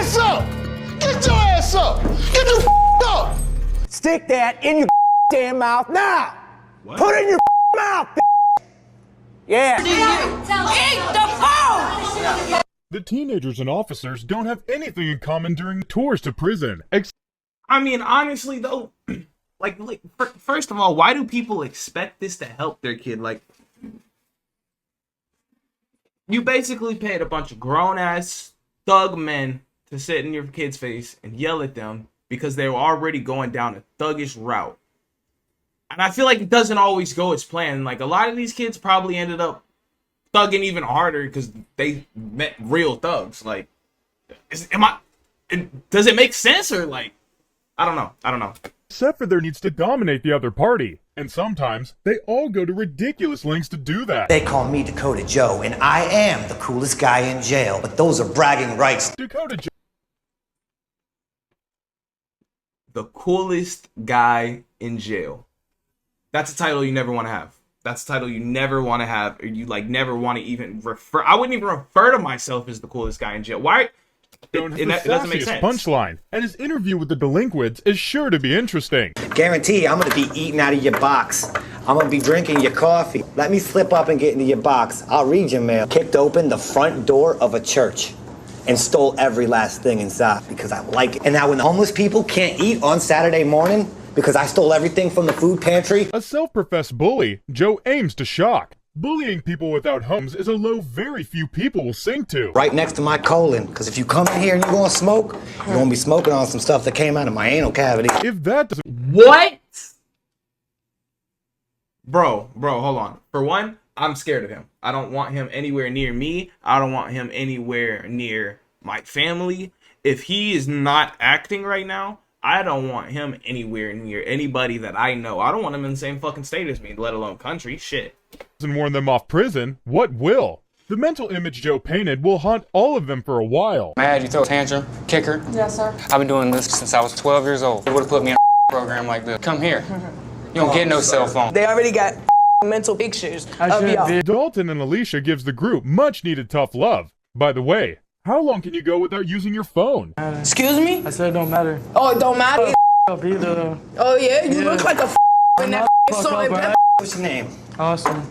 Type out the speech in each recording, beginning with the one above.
ass up! Get your ass up! Get your up! Stick that in your damn mouth now! What? Put it in your mouth! Yeah. Eat the phone! The teenagers and officers don't have anything in common during tours to prison. I mean, honestly, though, first of all, why do people expect this to help their kid? Like, you basically paid a bunch of grown-ass thug men to sit in your kid's face and yell at them because they were already going down a thuggish route. And I feel like it doesn't always go as planned. Like, a lot of these kids probably ended up thugging even harder because they met real thugs. Like, does it make sense, or like, I don't know. Except for their needs to dominate the other party. And sometimes they all go to ridiculous lengths to do that. They call me Dakota Joe, and I am the coolest guy in jail. But those are bragging rights. Dakota Joe. The coolest guy in jail. That's a title you never want to have. That's a title you never want to have, or you like never want to even refer. I wouldn't even refer to myself as the coolest guy in jail. Why? It doesn't make sense. Punchline, and his interview with the delinquents is sure to be interesting. Guarantee I'm gonna be eating out of your box. I'm gonna be drinking your coffee. Let me slip up and get into your box. I'll read your mail. Kicked open the front door of a church and stole every last thing inside because I like it. And now when the homeless people can't eat on Saturday morning because I stole everything from the food pantry. A self-professed bully, Joe aims to shock. Bullying people without homes is a low very few people will sink to. Right next to my colon, because if you come in here and you're gonna smoke, you're gonna be smoking on some stuff that came out of my anal cavity. If that doesn't... What? Bro, hold on. For one, I'm scared of him. I don't want him anywhere near me. I don't want him anywhere near my family. If he is not acting right now, I don't want him anywhere near anybody that I know. I don't want him in the same fucking state as me, let alone country. Shit. And warn them off prison, what will? The mental image Joe painted will haunt all of them for a while. Mad, you throw a tantrum, kicker. Yes, sir. I've been doing this since I was 12 years old. They would have put me in a program like this. Come here. You don't get no cell phone. They already got mental pictures of y'all. Dalton and Alicia gives the group much needed tough love. By the way, how long can you go without using your phone? Excuse me? I said it don't matter. Oh, it don't matter? Oh, yeah? You look like a in that salt and pepper. What's your name? Austin.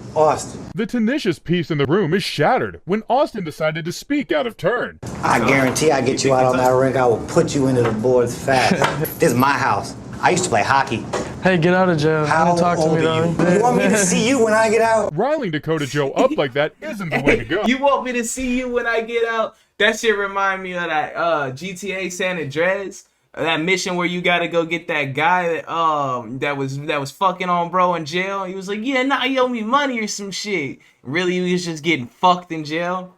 The tenacious peace in the room is shattered when Austin decided to speak out of turn. I guarantee I get you out on that rink, I will put you into the boards fast. This is my house. I used to play hockey. Hey, get out of jail. How talk to me, old are you? You want me to see you when I get out? Riling Dakota Joe up like that isn't the way to go. You want me to see you when I get out? That shit remind me of that GTA San Andreas. That mission where you gotta go get that guy that was fucking on bro in jail. He was like, yeah, nah, he owe me money or some shit. Really, he was just getting fucked in jail.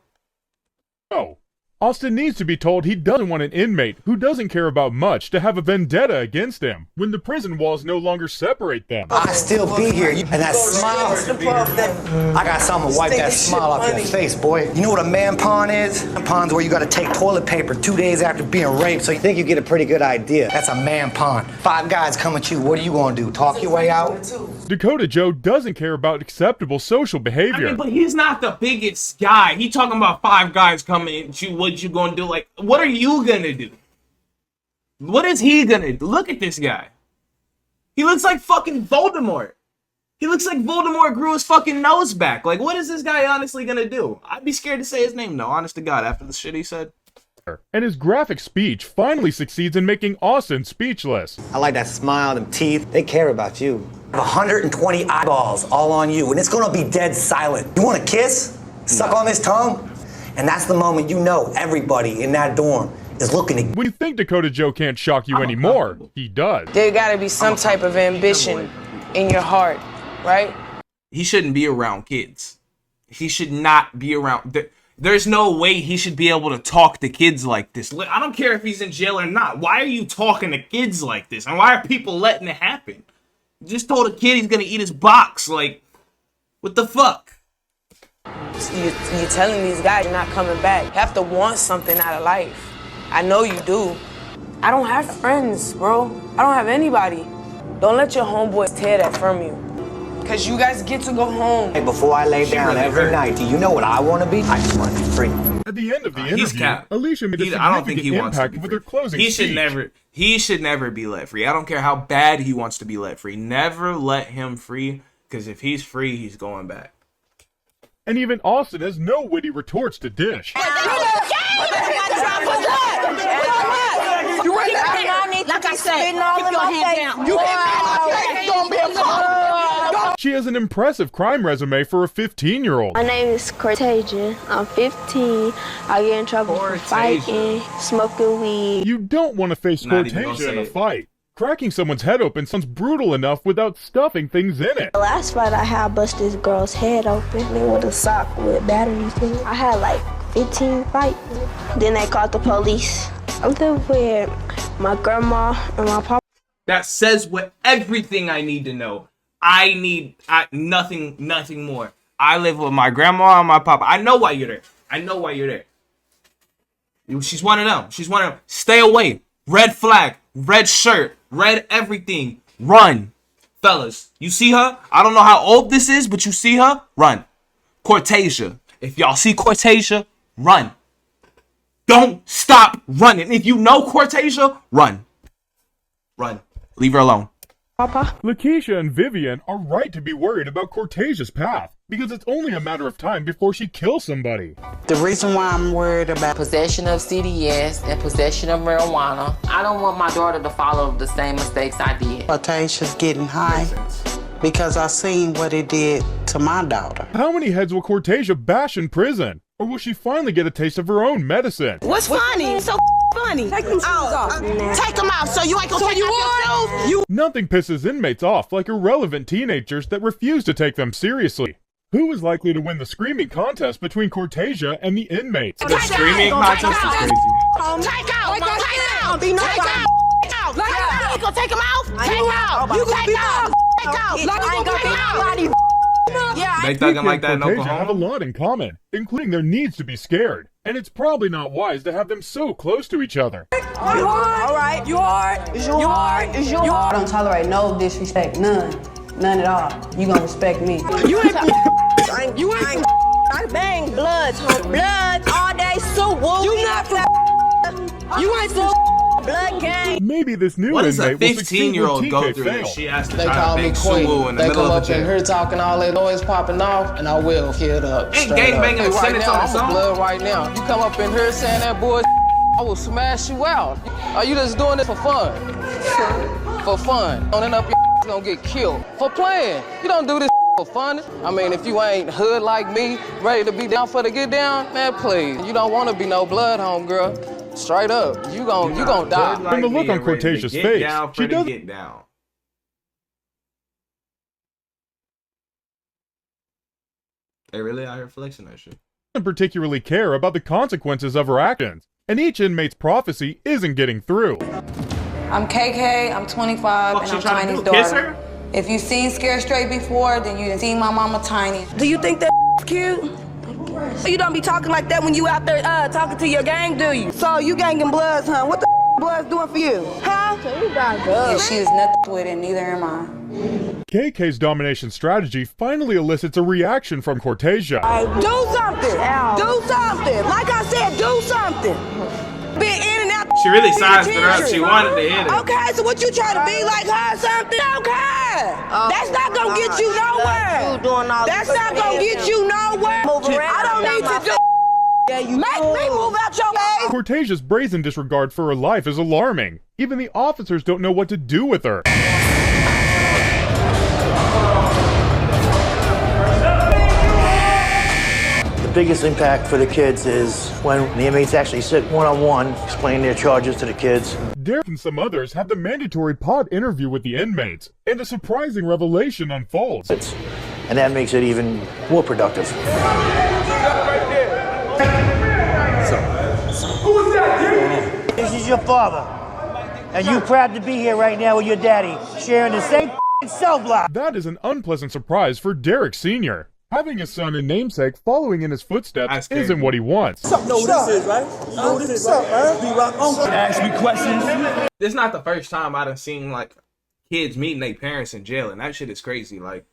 No. Austin needs to be told he doesn't want an inmate who doesn't care about much to have a vendetta against him when the prison walls no longer separate them. I still be here, and that smile. I got something to wipe that smile off your face, boy. You know what a man pawn is? A pawn's where you gotta take toilet paper 2 days after being raped, so you think you get a pretty good idea. That's a man pawn. 5 guys come at you, what are you gonna do? Talk your way out? Dakota Joe doesn't care about acceptable social behavior. I mean, but he's not the biggest guy. He talking about 5 guys coming at you. What you gonna do? Like, what are you gonna do? What is he gonna do? Look at this guy. He looks like fucking Voldemort. He looks like Voldemort grew his fucking nose back. Like, what is this guy honestly gonna do? I'd be scared to say his name, though, honest to God, after the shit he said. And his graphic speech finally succeeds in making Austin speechless. I like that smile, them teeth. They care about you. 120 eyeballs all on you, and it's gonna be dead silent. You want a kiss? Suck on this tongue? And that's the moment you know everybody in that dorm is looking at you. When you think Dakota Joe can't shock you anymore, he does. There gotta be some type of ambition in your heart, right? He shouldn't be around kids. He should not be around... There's no way he should be able to talk to kids like this. I don't care if he's in jail or not. Why are you talking to kids like this? And why are people letting it happen? You just told a kid he's gonna eat his box. Like, what the fuck? You're telling these guys you're not coming back. You have to want something out of life. I know you do. I don't have friends, bro. I don't have anybody. Don't let your homeboys tear that from you. Because you guys get to go home. Hey, before I lay down every night, do you know what I want to be? I just want to be free. At the end of the He's interview, capped. Alicia made a I don't think significant he wants to impact be with free. her closing He speech. should never be let free. I don't care how bad he wants to be let free. Never let him free, because if he's free, he's going back. And even Austin has no witty retorts to dish. You right. Like I said, keep your hands down. You hit me. It's gonna be a problem. She has an impressive crime resume for a 15-year-old. My name is Cortasia. I'm 15. I get in trouble for fighting, smoking weed. You don't want to face Not even gonna Cortasia in say a it. fight. Cracking someone's head open sounds brutal enough without stuffing things in it. The last fight I had, I bust this girl's head open with a sock with batteries in it. I had like 15 fights. Then they called the police. I live with my grandma and my papa. That says what everything I need to know. I need nothing more. I live with my grandma and my papa. I know why you're there. I know why you're there. She's one of them. She's one of them. Stay away. Red flag. Red shirt. Red everything. Run. Fellas, you see her? I don't know how old this is, but you see her? Run. Cortasia. If y'all see Cortasia, run. Don't stop running. If you know Cortasia, run. Run. Leave her alone. Papa. Lakeisha and Vivian are right to be worried about Cortasia's path, because it's only a matter of time before she kills somebody. The reason why I'm worried about possession of CDS and possession of marijuana. I don't want my daughter to follow the same mistakes I did. Cortasia's getting high because I seen what it did to my daughter. How many heads will Cortasia bash in prison? Or will she finally get a taste of her own medicine? What's funny? So funny. Take them shoes off. Take them out so you ain't gonna take off your shoes. Nothing pisses inmates off like irrelevant teenagers that refuse to take them seriously. Who is likely to win the screaming contest between Cortasia and the inmates? The screaming contest is crazy. Take out. Take out. Be no problem. You gonna take them out? Take out. You gonna take out. Take out. I ain't gonna be nobody. Yeah. They thugging like that in Cortasia have a Oklahoma. lot in common, including their needs to be scared. And it's probably not wise to have them so close to each other. You hard. All right. You hard. You hard. You hard. I don't tolerate no disrespect, none at all. You gonna respect me. You ain't. You ain't. I bang bloods, blood all day. So woo. You not from. You ain't from blood gang. Maybe this new What does a inmate will succeed when 15-year-old go TK through fails. if she has to They try call to me bang Queen. Suwoo in the They middle come of up the in jail? here talking all that noise popping off, and I will kid up. Ain't straight up. gangbanging a Hey, right sentence now, on I'm its a own? blood right now. You come up in here saying that bullshit, I will smash you out. Are you just doing this for fun? For fun. Don't end up your gonna get killed. For playing. You don't do this for fun. I mean, if you ain't hood like me, ready to be down for the get down, man, please. You don't want to be no blood home, girl. Straight up. You gon' die. From the look on Cortasia's face, she doesn't get down. They really out here flexing that shit. particularly care about the consequences of her actions, and each inmate's prophecy isn't getting through. I'm KK, I'm 25, What and she I'm trying to Tiny's do? Kiss daughter. her? If you seen Scared Straight before, then you seen my mama Tiny. Do you think that cute? You don't be talking like that when you out there talking to your gang, do you? So you ganging bloods, huh? What the bloods doing for you? Huh? If she is nothing with it, neither am I. KK's domination strategy finally elicits a reaction from Cortasia. Do something. Do something. Like I said, do something. Be in and out. She really sized her up. She wanted to hit it. Okay, so what you trying to be like her or something? Okay. That's not gonna get you nowhere. That's not gonna get you nowhere. I don't need to do. Make me move out your way. Cortasia's brazen disregard for her life is alarming. Even the officers don't know what to do with her. The biggest impact for the kids is when the inmates actually sit one-on-one, explain their charges to the kids. Derek and some others have the mandatory pod interview with the inmates, and a surprising revelation unfolds. And that makes it even more productive. This is your father, and you proud to be here right now with your daddy, sharing the same cell block. That is an unpleasant surprise for Derek Sr. Having his son and namesake following in his footsteps isn't what he wants. You know who this is, right? You know who this is, right? B-Rock Uncle. Ask me questions. This is not the first time I done seen like kids meeting their parents in jail, and that shit is crazy. Like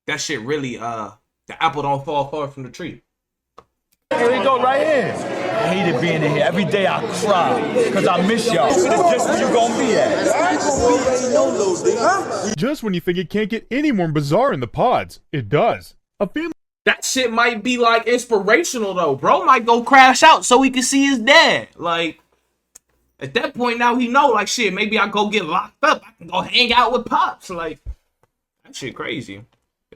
that shit really the apple don't fall far from the tree. Here we go, right here. I hated being in here. Every day I cry because I miss y'all. It's just where you gonna be at. Just when you think it can't get any more bizarre in the pods, it does. A family. That shit might be like inspirational though. Bro might go crash out so he can see his dad. Like at that point now he know like shit. Maybe I go get locked up. I can go hang out with pops. Like that shit crazy.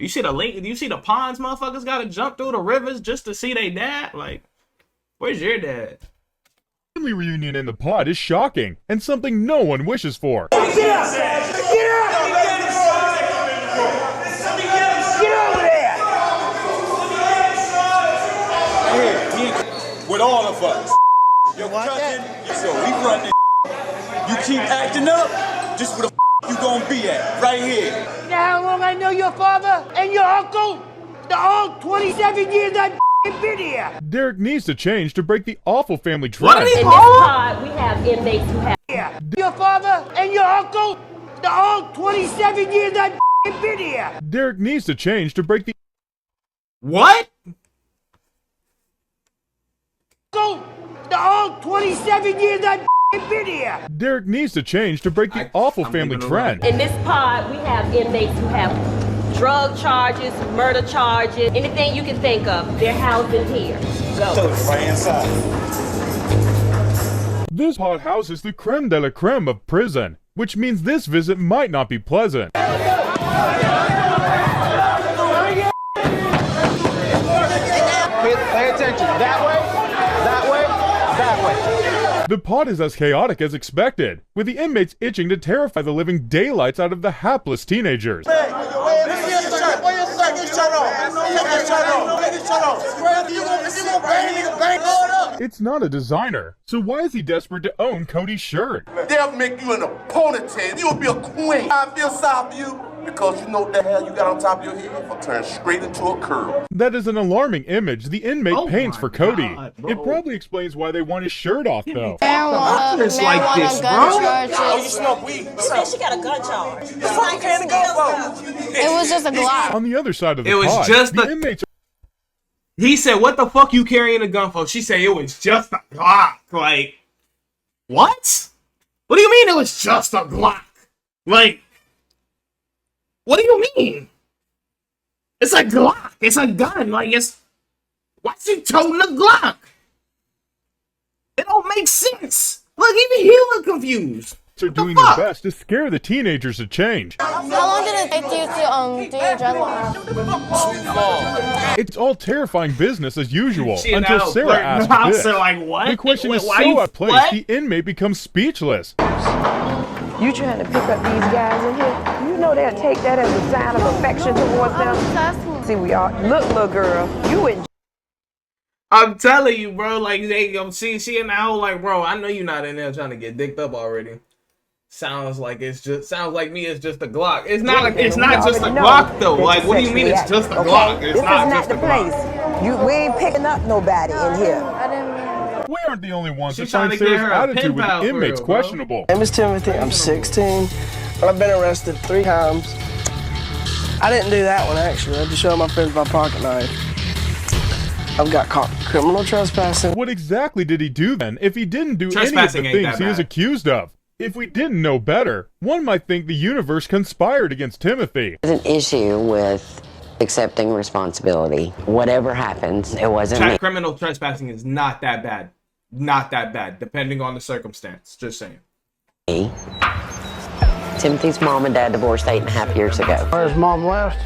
You see the link? You see the ponds motherfuckers gotta jump through the rivers just to see their dad? Like, where's your dad? Family reunion in the pod is shocking and something no one wishes for. Get up! Get up! Get over there! With all of us. Your cousin, so we run this. You keep acting up, just where the you gonna be at, right here. You know how long I know your father and your uncle? The all 27 years I've been here. Derek needs to change to break the awful family trend. In this pod, we have inmates who have... Your father and your uncle? The all 27 years I've been here. Derek needs to change to break the... What? The all 27 years I've been here. Derek needs to change to break the awful family trend. In this pod, we have inmates who have drug charges, murder charges, anything you can think of. They're housed in here. Go. Right inside. This pod houses the creme de la creme of prison, which means this visit might not be pleasant. Pay attention. That way, that way, that way. The pod is as chaotic as expected, with the inmates itching to terrify the living daylights out of the hapless teenagers. It's not a designer, so why is he desperate to own Cody's shirt? They'll make you in a ponytail. You'll be a queen. I feel sorry for you because you know what the hell you got on top of your head will turn straight into a curl. That is an alarming image the inmate paints for Cody. It probably explains why they want his shirt off, though. It's like this, bro. Oh, you smoke weed? She got a gun charge. It was just a Glock. On the other side of the It was pod, just the the- inmates. He said, "What the fuck you carrying a gun for?" She said, "It was just a Glock." Like, what? What do you mean it was just a Glock? Like, what do you mean? It's a Glock. It's a gun. Like, it's... Why's he toting a Glock? It don't make sense. Look, even he look confused. Are doing their best to scare the teenagers to change. How long did it take you to do your dreadlocks? It's all terrifying business as usual She until now Sarah flirting asks now, this. so like, what? The question is Why so you- out of place, what? the inmate becomes speechless. You trying to pick up these guys in here? You know they'll take that as a sign of affection towards them. See, we are. Look, little girl, you in. I'm telling you, bro. Like, they see in the whole like, bro. I know you're not in there trying to get dicked up already. Sounds like me. It's just a Glock. It's not. It's not just a Glock though. Like, what do you mean? It's just a Glock. It's This not is just not a the Glock. place. We ain't picking up nobody in here. We aren't the only ones She's to find trying to get Sarah's her a attitude pen with pal the for inmates real, bro. questionable. My name is Timothy. I'm 16. I've been arrested 3 times. I didn't do that one actually. I just showed my friends my pocket knife. I've got caught criminal trespassing. What exactly did he do then if he didn't do any of the Trespassing ain't things that he is bad. accused of? If we didn't know better, one might think the universe conspired against Timothy. There's an issue with accepting responsibility. Whatever happens, it wasn't me. Criminal trespassing is not that bad. Not that bad, depending on the circumstance. Just saying. Timothy's mom and dad divorced 8.5 years ago. Where his mom left,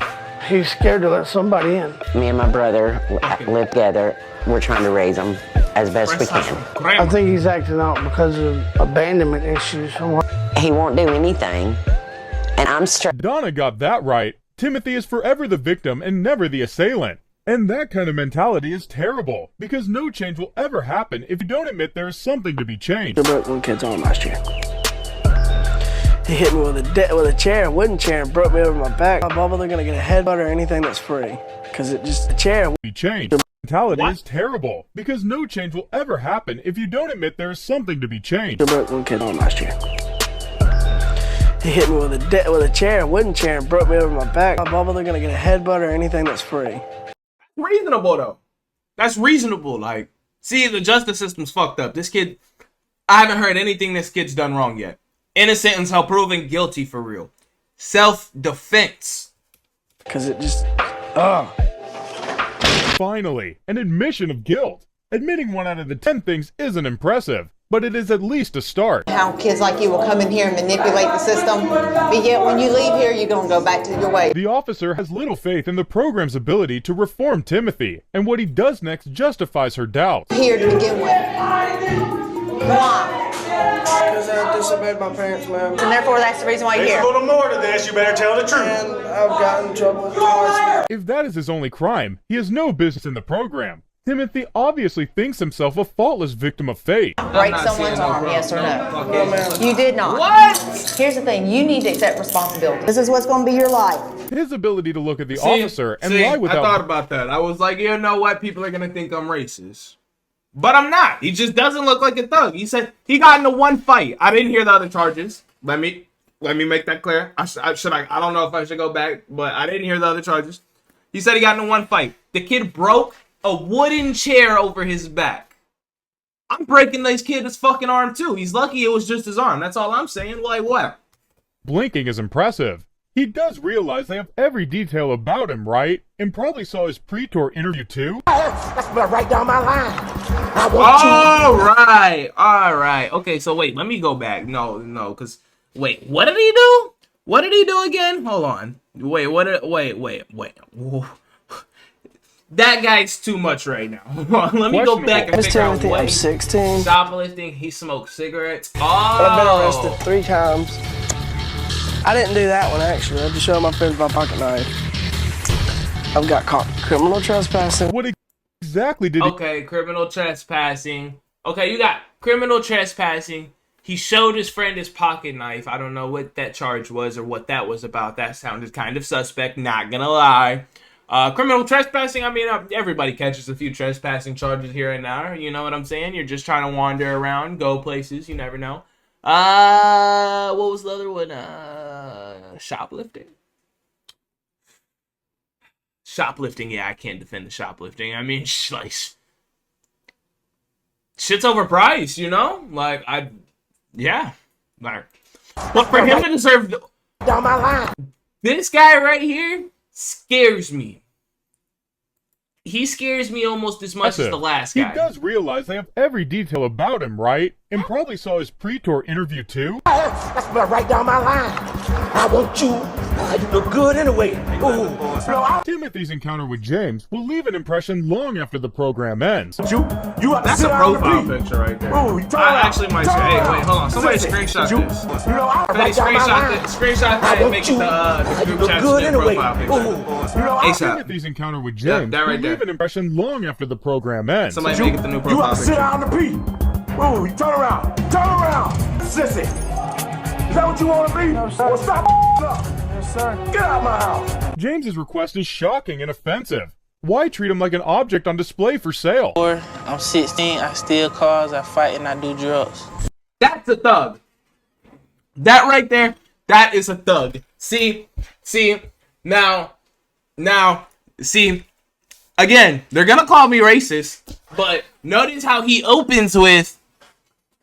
he's scared to let somebody in. Me and my brother live together. We're trying to raise them as best we can. I think he's acting out because of abandonment issues. He won't do anything, and I'm stressed. Donna got that right. Timothy is forever the victim and never the assailant. And that kind of mentality is terrible, because no change will ever happen if you don't admit there is something to be changed. I broke one kid's arm last year. He hit me with a chair, a wooden chair, and broke me over my back. My bubble, they're gonna get a headbutt or anything that's free, because it just the chair. Be changed. Mentality is terrible, because no change will ever happen if you don't admit there is something to be changed. I broke one kid's arm last year. He hit me with a chair, a wooden chair, and broke me over my back. My bubble, they're gonna get a headbutt or anything that's free. Reasonable though. That's reasonable. Like, see, the justice system's fucked up. This kid, I haven't heard anything this kid's done wrong yet. Innocent until proven guilty for real. Self-defense. Because it just, Finally, an admission of guilt. Admitting 1 out of the 10 things isn't impressive, but it is at least a start. How kids like you will come in here and manipulate the system, but yet when you leave here, you're going to go back to your way. The officer has little faith in the program's ability to reform Timothy, and what he does next justifies her doubts. Here to begin with. Why? because I disobeyed my parents, ma'am. And therefore, that's the reason why you're here. There's a little more to this. You better tell the truth. And I've gotten in trouble twice. If that is his only crime, he has no business in the program. Timothy obviously thinks himself a faultless victim of fate. Break someone's arm, yes or no? You did not. What? Here's the thing, you need to accept responsibility. This is what's going to be your life. His ability to look at the officer and lie without... I thought about that. I was like, you know what? People are going to think I'm racist. But I'm not. He just doesn't look like a thug. He said he got into one fight. I didn't hear the other charges. Let me make that clear. I don't know if I should go back, but I didn't hear the other charges. He said he got into one fight. The kid broke a wooden chair over his back. I'm breaking this kid's fucking arm too. He's lucky it was just his arm. That's all I'm saying. Like what? Blinking is impressive. He does realize they have every detail about him, right? And probably saw his pre-tour interview too. That's right down my line. All right. Okay, so wait, let me go back. No, because wait, what did he do? What did he do again? Hold on. Wait. Whoa. That guy's too much right now. Let me go back and figure out what. I'm 16. Shoplifting. He smokes cigarettes. Oh. I've been arrested 3 times. I didn't do that one actually. I just showed my friends my pocket knife. I've got caught criminal trespassing. What exactly did he... Okay, criminal trespassing. Okay, you got criminal trespassing. He showed his friend his pocket knife. I don't know what that charge was or what that was about. That sounded kind of suspect, not gonna lie. Criminal trespassing, I mean, everybody catches a few trespassing charges here and there. You know what I'm saying? You're just trying to wander around, go places. You never know. What was the other one? Shoplifting. Shoplifting, yeah, I can't defend the shoplifting. I mean, like, shit's overpriced, you know? Like, but for him to deserve down my line. This guy right here scares me. He scares me almost as much as the last guy. He does realize they have every detail about him, right? And probably saw his pre-tour interview too. That's right down my line. I want you. You look good anyway. Timothy's encounter with James will leave an impression long after the program ends. That's a profile picture right there. I actually might say, hey, wait, hold on. Somebody screenshot this. Screenshot that and make it the group chat profile picture. Timothy's encounter with James that right will leave an impression long after the program ends. Somebody make it the new profile picture. Sit down to pee. Ooh, turn around. Sissy. Is that what you want to be? No, sir. Well, stop up. Yes, sir. Get out of my house. James's request is shocking and offensive. Why treat him like an object on display for sale? I'm 16, I steal cars, I fight, and I do drugs. That's a thug. That right there, that is a thug. See, now, see, again, they're gonna call me racist, but notice how he opens with,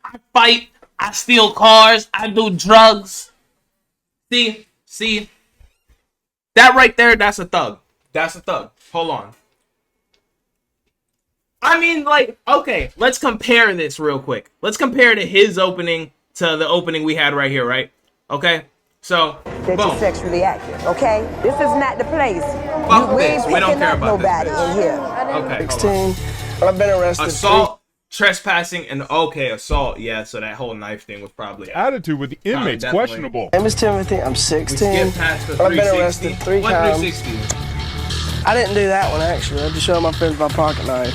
I fight, I steal cars, I do drugs. See, that right there, that's a thug. That's a thug. Hold on. I mean, like, okay, let's compare this real quick. Let's compare to his opening to the opening we had right here, right? Okay, so, that you're sexually active, okay? This is not the place. Fuck this. We don't care about nobody in here. Okay, 16. I've been arrested. Assault, trespassing, and assault. Yeah, so that whole knife thing was probably attitude with the inmates questionable. My name is Timothy. I'm 16. We skipped past the I've been arrested 3 times. 360? I didn't do that one actually. I just showed my friends my pocket knife.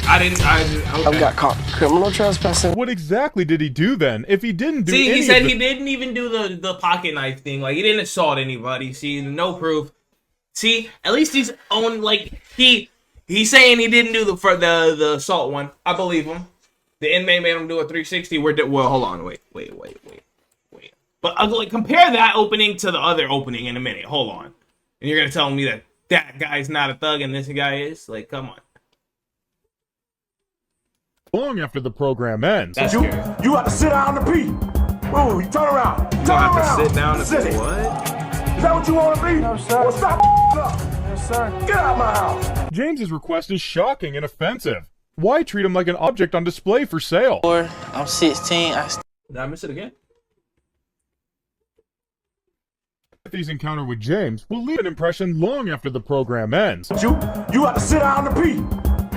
Okay. I've got caught criminal trespassing. What exactly did he do then? If he didn't do he said he didn't even do the pocket knife thing. Like, he didn't assault anybody. See, no proof. See, at least he's own, like, he's saying he didn't do the assault one. I believe him. The inmate made him do a 360. Well, hold on. Wait. But like, compare that opening to the other opening in a minute. Hold on. And you're going to tell me that guy's not a thug and this guy is? Like, come on. long after the program ends. You got to sit down to pee. Ooh, you turn around. You don't have to sit down and Sit. what? Is that what you want to be? No, sir. Well, stop up. Yes, sir. Get out of my house. James's request is shocking and offensive. Why treat him like an object on display for sale? I'm 16. Did I miss it again? Timothy's encounter with James will leave an impression long after the program ends. You got to sit down to pee.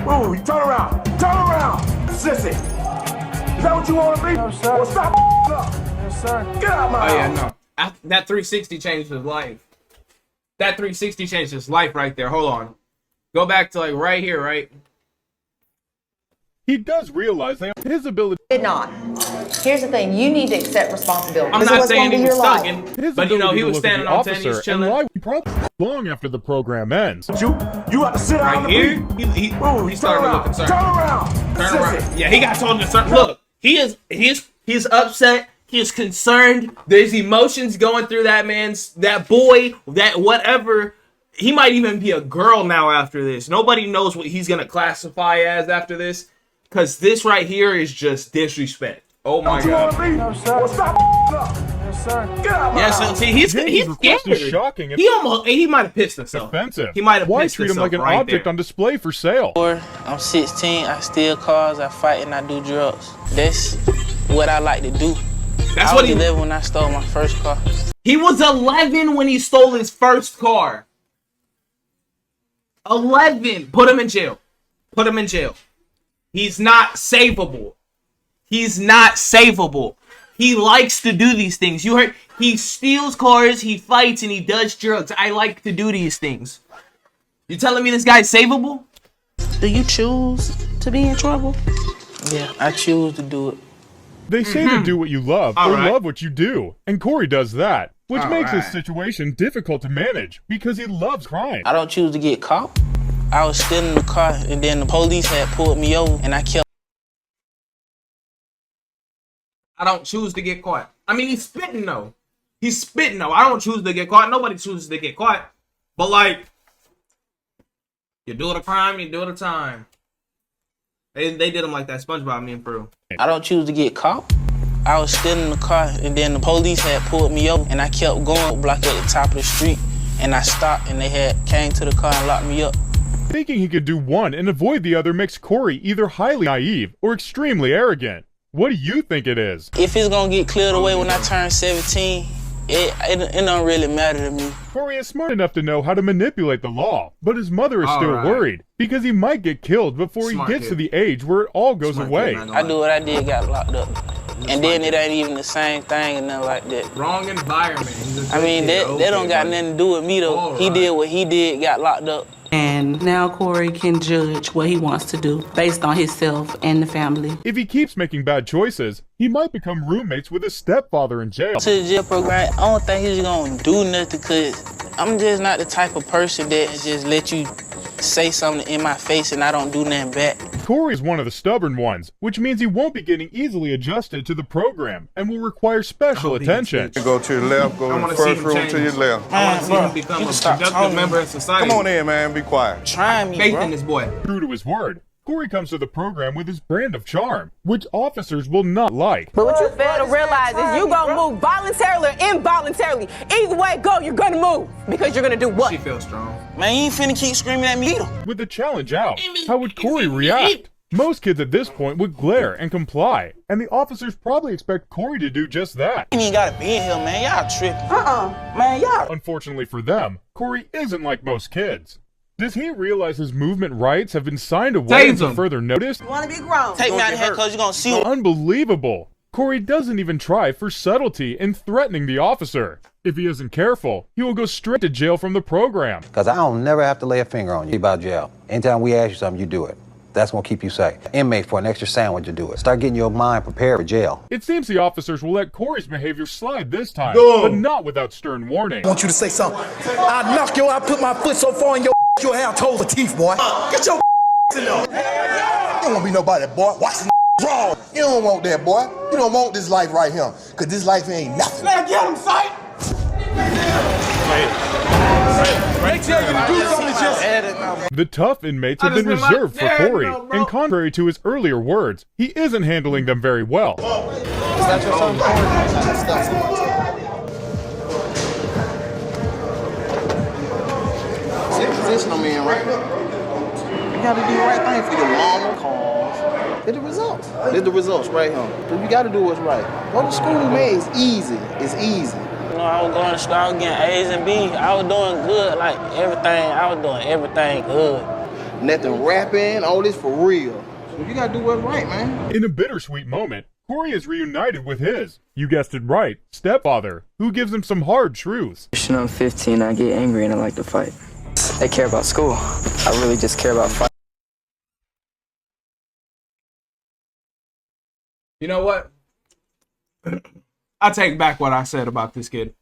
Ooh, you turn around. Turn around. Sissy. Is that what you want to be? No, sir. Well, stop up. Yes, sir. Get out of my house. Oh, yeah, no. That 360 changed his life. That 360 changed his life right there. Hold on. Go back to like right here, right? He does realize that his ability Did not. Here's the thing, you need to accept responsibility. I'm not saying he was thugging, but you know, he was standing on 10, he's chilling. Long after the program ends. You got to sit down right here, he started to look concerned. Turn around. Turn around. Yeah, he got told to turn. Look, he's upset. He is concerned. There's emotions going through that boy, that whatever. He might even be a girl now after this. Nobody knows what he's gonna classify as after this, because this right here is just disrespect. Oh my god. No, sir. Well, stop up. Yes, sir. Get out of my house. See, he's scared. Is shocking. He might have pissed himself. Offensive. He might have. Why treat him like an object on display for sale? I'm 16. I steal cars. I fight and I do drugs. That's what I like to do. That's I what was he 11 when I stole my first car. He was 11 when he stole his first car. 11. Put him in jail. Put him in jail. He's not savable. He's not savable. He likes to do these things. You heard? He steals cars, he fights, and he does drugs. I like to do these things. You telling me this guy's savable? Do you choose to be in trouble? Yeah, I choose to do it. They say to do what you love or love what you do, and Corey does that, which makes his situation difficult to manage because he loves crime. I don't choose to get caught. I was still in the car, and then the police had pulled me over, and I kept. I don't choose to get caught. I mean, he's spitting though. He's spitting though. I don't choose to get caught. Nobody chooses to get caught. But like, you do the crime, you do the time. They did him like that SpongeBob meme, bro. I don't choose to get caught. I was still in the car, and then the police had pulled me over, and I kept going, block at the top of the street, and I stopped, and they had came to the car and locked me up. Thinking he could do one and avoid the other makes Corey either highly naive or extremely arrogant. What do you think it is? If it's gonna get cleared away when I turn 17, it don't really matter to me. Corey is smart enough to know how to manipulate the law, but his mother is still worried because he might get killed before he gets to the age where it all goes away. I do what I did, got locked up. And then it ain't even the same thing and nothing like that. Wrong environment. I mean, that don't got nothing to do with me though. He did what he did, got locked up. And now Corey can judge what he wants to do based on himself and the family. If he keeps making bad choices, he might become roommates with his stepfather in jail. To the jail program, I don't think he's gonna do nothing because I'm just not the type of person that just let you say something in my face and I don't do nothing back. Corey is one of the stubborn ones, which means he won't be getting easily adjusted to the program and will require special attention. Go to your left, go to the first room to your left. I want to see him become a productive member of society. Come on in, man, be quiet. Try me, faith in this boy. True to his word, Corey comes to the program with his brand of charm, which officers will not like. But what you fail to realize is you gonna move voluntarily or involuntarily. Either way it go, you're gonna move. Because you're gonna do what? She feels strong. Man, you ain't finna keep screaming at me either. With the challenge out, how would Corey react? Most kids at this point would glare and comply, and the officers probably expect Corey to do just that. You ain't gotta be in here, man. Y'all tripping. Man, y'all. Unfortunately for them, Corey isn't like most kids. Does he realize his movement rights have been signed away until further notice? You wanna be grown. Take me out of here because you're gonna see what. Unbelievable! Corey doesn't even try for subtlety in threatening the officer. If he isn't careful, he will go straight to jail from the program. Because I don't never have to lay a finger on you about jail. Anytime we ask you something, you do it. That's gonna keep you safe. Inmate for an extra sandwich to do it. Start getting your mind prepared for jail. It seems the officers will let Corey's behavior slide this time, but not without stern warning. I want you to say something. I knock your, I put my foot so far in your you'll have toes of teeth, boy. Get your in there. You don't want to be nobody, boy. Watch the wrong. You don't want that, boy. You don't want this life right here. Because this life ain't nothing. Let get him fight. They tell you to do something. The tough inmates have been reserved for Corey, and contrary to his earlier words, he isn't handling them very well. Is that your son, Same position I'm in, right? You gotta do the right thing for your mama, cause get the results. Get the results right here. You gotta do what's right. Go to school, man. It's easy. It's easy. You know, I was going to school, I was getting A's and B's. I was doing good, like everything. I was doing everything good. Nothing rapping, all this for real. So you gotta do what's right, man. In a bittersweet moment, Corey is reunited with his, you guessed it right, stepfather, who gives him some hard truths. When I'm 15, I get angry and I like to fight. They care about school. I really just care about fighting. You know what? I take back what I said about this kid.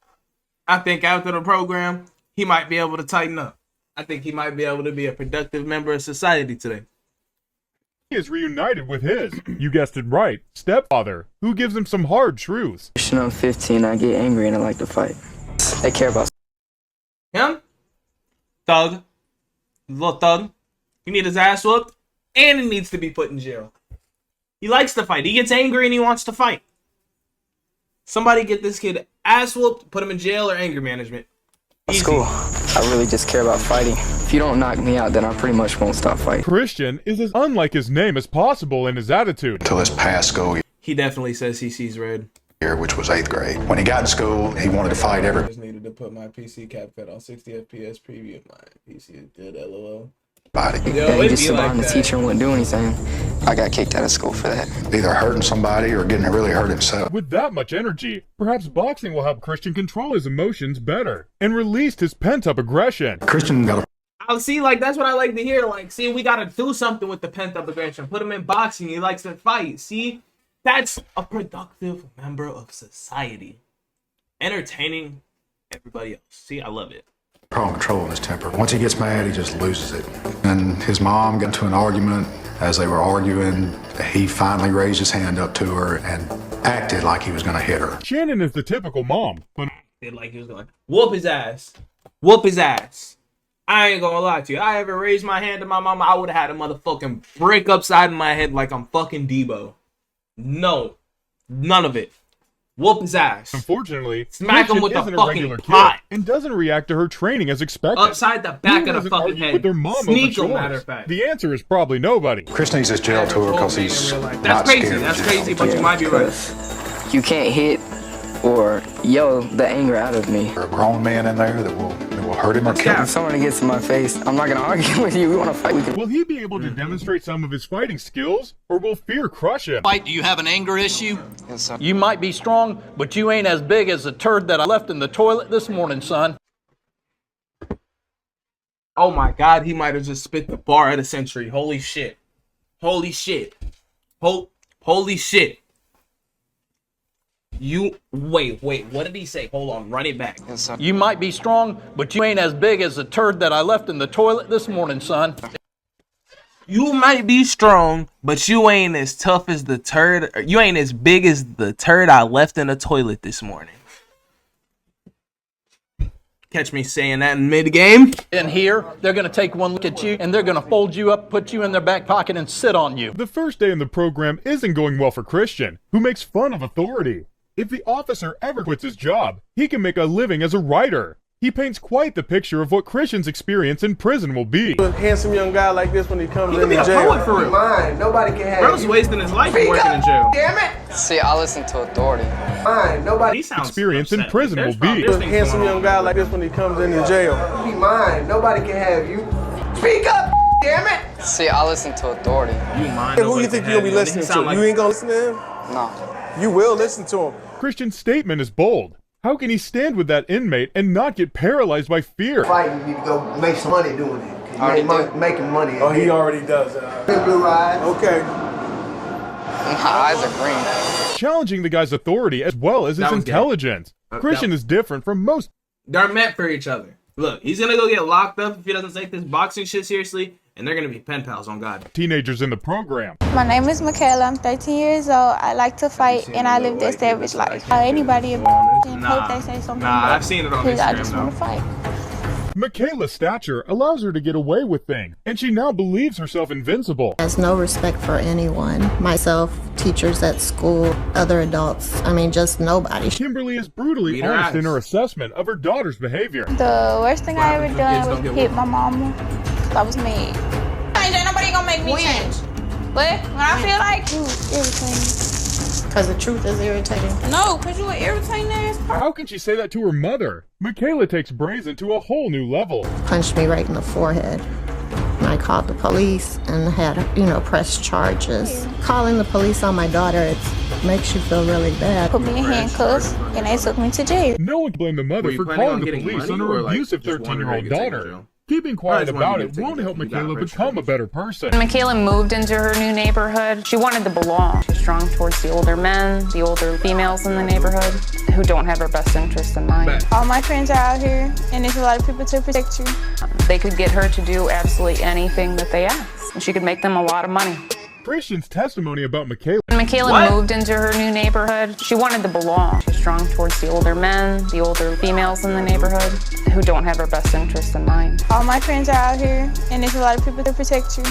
I think after the program, he might be able to tighten up. I think he might be able to be a productive member of society today. He is reunited with his, you guessed it right, stepfather, who gives him some hard truths. When I'm 15, I get angry and I like to fight. They care about him. Thug. Little thug. He needs his ass whooped, and he needs to be put in jail. He likes to fight. He gets angry and he wants to fight. Somebody get this kid ass whooped, put him in jail or anger management. Easy. School. I really just care about fighting. If you don't knock me out, then I pretty much won't stop fighting. Christian is as unlike his name as possible in his attitude. Until his past school he definitely says he sees red. year, which was 8th grade. When he got in school, he wanted to fight I just needed to put my PC cap cut on 60 FPS preview. My PC is good, lol. Yeah, he just sat behind the teacher and wouldn't do anything. I got kicked out of school for that. Either hurting somebody or getting really hurt himself. With that much energy, perhaps boxing will help Christian control his emotions better and release his pent-up aggression. Christian got a... I'll see, like, that's what I like to hear. Like, see, we gotta do something with the pent-up aggression. Put him in boxing. He likes to fight. See, that's a productive member of society. Entertaining everybody else. See, I love it. Problem controlling his temper. Once he gets mad, he just loses it. And his mom got into an argument. As they were arguing, he finally raised his hand up to her and acted like he was going to hit her. Shannon is the typical mom, but did like he was going to whoop his ass. Whoop his ass. I ain't gonna lie to you. I ever raised my hand to my mama, I would have had a motherfucking brick upside my head like I'm fucking Debo. No. None of it. Whoop his ass. Unfortunately, smack him with a fucking pot and doesn't react to her training as expected. Upside the back of the fucking head. With their mom Sneak over him, matter of fact. The answer is probably nobody. Chris needs his jail tour because he's That's crazy. That's crazy, but you might be right. You can't hit or yell the anger out of me. There's a grown man in there that will hurt him or kill him. If someone gets in my face, I'm not gonna argue with you. We want to fight. Will he be able to demonstrate some of his fighting skills, or will fear crush him? Fight, do you have an anger issue? Yes, sir. You might be strong, but you ain't as big as the turd that I left in the toilet this morning, son. Oh my God, he might have just spit the bar of the century. Holy shit. Holy shit. Holy shit. Wait, what did he say? Hold on, run it back. Yes, sir. You might be strong, but you ain't as big as the turd that I left in the toilet this morning, son. You might be strong, but you ain't as tough as the turd. You ain't as big as the turd I left in the toilet this morning. Catch me saying that in mid-game. In here, they're going to take one look at you, and they're going to fold you up, put you in their back pocket, and sit on you. The first day in the program isn't going well for Christian, who makes fun of authority. If the officer ever quits his job, he can make a living as a writer. He paints quite the picture of what Christian's experience in prison will be. A handsome young guy like this when he comes in jail. Poet for real. Mine. Nobody can have Bro's wasting his life working in jail. Damn it! See, I listen to authority. Mine. Nobody. Experience in prison will be. A handsome young guy like this when he comes into jail. Be mine. Nobody can have you. Speak up! Damn it! See, I listen to authority. You mind? Who you think you're gonna be listening to? You ain't gonna listen to him? No. You will listen to him. Christian's statement is bold. How can he stand with that inmate and not get paralyzed by fear? Fight, you need to go make some money doing it. You ain't making money. Oh, he already does it. Blue eyes. Okay. My eyes are green. Challenging the guy's authority as well as his intelligence. Christian is different from most. They're meant for each other. Look, he's going to go get locked up if he doesn't take this boxing shit seriously, and they're going to be pen pals on God. Teenagers in the program. My name is Michaela. I'm 13 years old. I like to fight, and I live the established life. Anybody hope they say something. Nah, I've seen it on Instagram. I just want to fight. Michaela's stature allows her to get away with things, and she now believes herself invincible. Has no respect for anyone. Myself, teachers at school, other adults. I mean, just nobody. Kimberly is brutally honest in her assessment of her daughter's behavior. The worst thing I ever done was hit my mama. I was mad. Ain't nobody gonna make me change. But when I feel like you irritating. Because the truth is irritating. No, because you an irritating ass person. How can she say that to her mother? Michaela takes brazen to a whole new level. Punched me right in the forehead. And I called the police and had, pressed charges. Calling the police on my daughter, it makes you feel really bad. Put me in handcuffs and they took me to jail. No one can blame the mother for calling the police on her abusive 13-year-old daughter. Keeping quiet about it won't help Michaela become a better person. When Michaela moved into her new neighborhood, she wanted to belong. She's strong towards the older men, the older females in the neighborhood who don't have her best interest in mind. All my friends are out here, and there's a lot of people to protect you. They could get her to do absolutely anything that they asked, and she could make them a lot of money. Christian's testimony about Michaela. When Michaela moved into her new neighborhood, she wanted to belong. She's strong towards the older men, the older females in the neighborhood who don't have her best interest in mind. All my friends are out here, and there's a lot of people to protect you.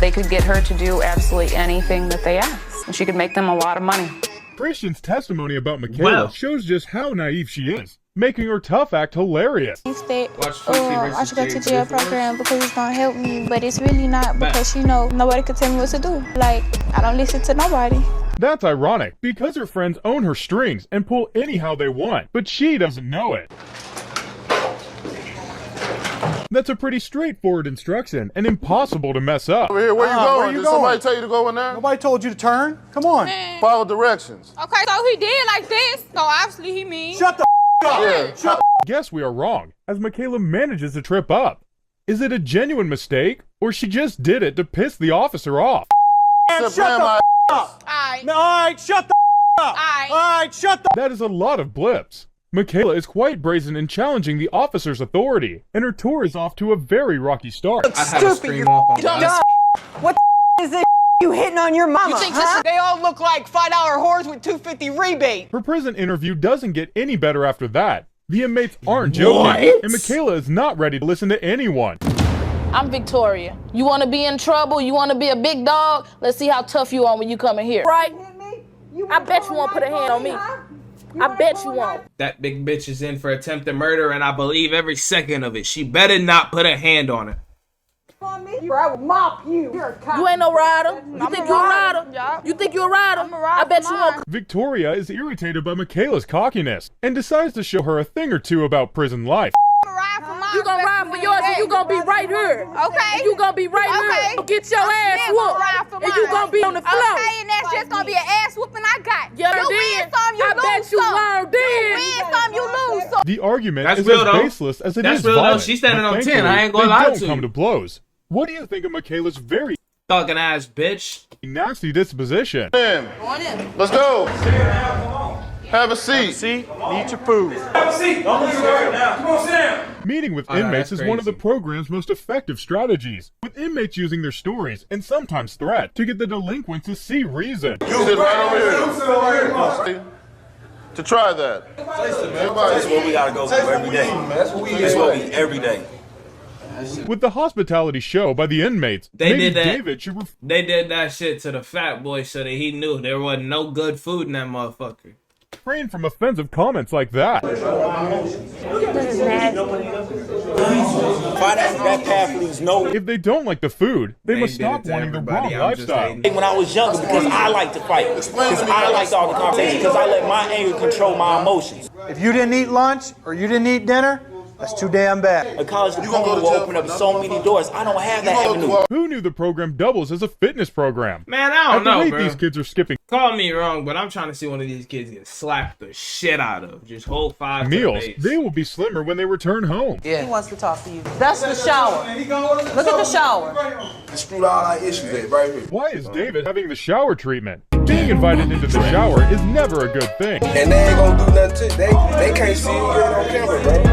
They could get her to do absolutely anything that they asked, and she could make them a lot of money. Christian's testimony about Michaela shows just how naive she is, making her tough act hilarious. I should go to jail program because it's gonna help me, but it's really not because nobody could tell me what to do. Like, I don't listen to nobody. That's ironic, because her friends own her strings and pull anyhow they want, but she doesn't know it. That's a pretty straightforward instruction and impossible to mess up. Over here, where you going? Did somebody tell you to go in there? Nobody told you to turn. Come on. Follow directions. Okay, so he did like this, so obviously he means. Shut the up. Yeah. Shut Guess we are wrong, as Michaela manages to trip up. Is it a genuine mistake, or she just did it to piss the officer off? Shut the up. Alright, shut the up. Alright, shut the. That is a lot of blips. Michaela is quite brazen in challenging the officer's authority, and her tour is off to a very rocky start. I had to scream off on that. What the is this you hitting on your mama? You think they all look like $5 whores with $2.50 rebate? Her prison interview doesn't get any better after that. The inmates aren't joking, and Michaela is not ready to listen to anyone. I'm Victoria. You want to be in trouble? You want to be a big dog? Let's see how tough you are when you come in here. Right? I bet you won't put a hand on me. I bet you won't. That big bitch is in for attempted murder, and I believe every second of it. She better not put a hand on her. I will mop you. You ain't no rider. You think you're a rider? You think you're a rider? I bet you won't. Victoria is irritated by Michaela's cockiness and decides to show her a thing or two about prison life. You gonna ride for yours and you gonna be right here. Okay. And you gonna be right here. Get your ass whooped. And you gonna be on the floor. Okay, and that's just gonna be an ass whooping I got. Yeah, you win some, you lose some. You win some, you lose some. The argument That's is real, as though. baseless as it That's is real, though. violent. She's standing But on 10. thankfully, I ain't gonna lie they don't to come you. to blows. What do you think of Michaela's very Thugging ass bitch? nasty disposition? Let's go. Have a seat. Eat your food. Have a seat. Don't leave right now. Come on, sit down. Meeting with Oh, no, inmates that's is one of the crazy. program's most effective strategies, with inmates using their stories and sometimes threat to get the delinquents to see reason. You sit right over here. To try that. That's what we gotta go through every day. That's what we every day. With the hospitality show by the inmates, They maybe did that. David should They did that shit to the fat boy so that he knew there wasn't no good food in that motherfucker. refrain from offensive comments like that. That path leads nowhere. If they don't like the food, they must stop wanting the wrong lifestyle. When I was younger, because I like to fight, because I liked all the conversations, because I let my anger control my emotions. If you didn't eat lunch or you didn't eat dinner, that's too damn bad. A college diploma will open up so many doors. I don't have that avenue. Who knew the program doubles as a fitness program? Man, I don't At the know, rate bro. these kids are skipping Call me wrong, but I'm trying to see one of these kids get slapped the shit out of. Just hold 5 to the meals, base. they will be slimmer when they return home. He wants to talk to you. That's the shower. Look at the shower. Dispute all our issues there, right here. Why is David having the shower treatment? Being invited into the shower is never a good thing. And they ain't gonna do nothing to you. They can't see you on camera, bro.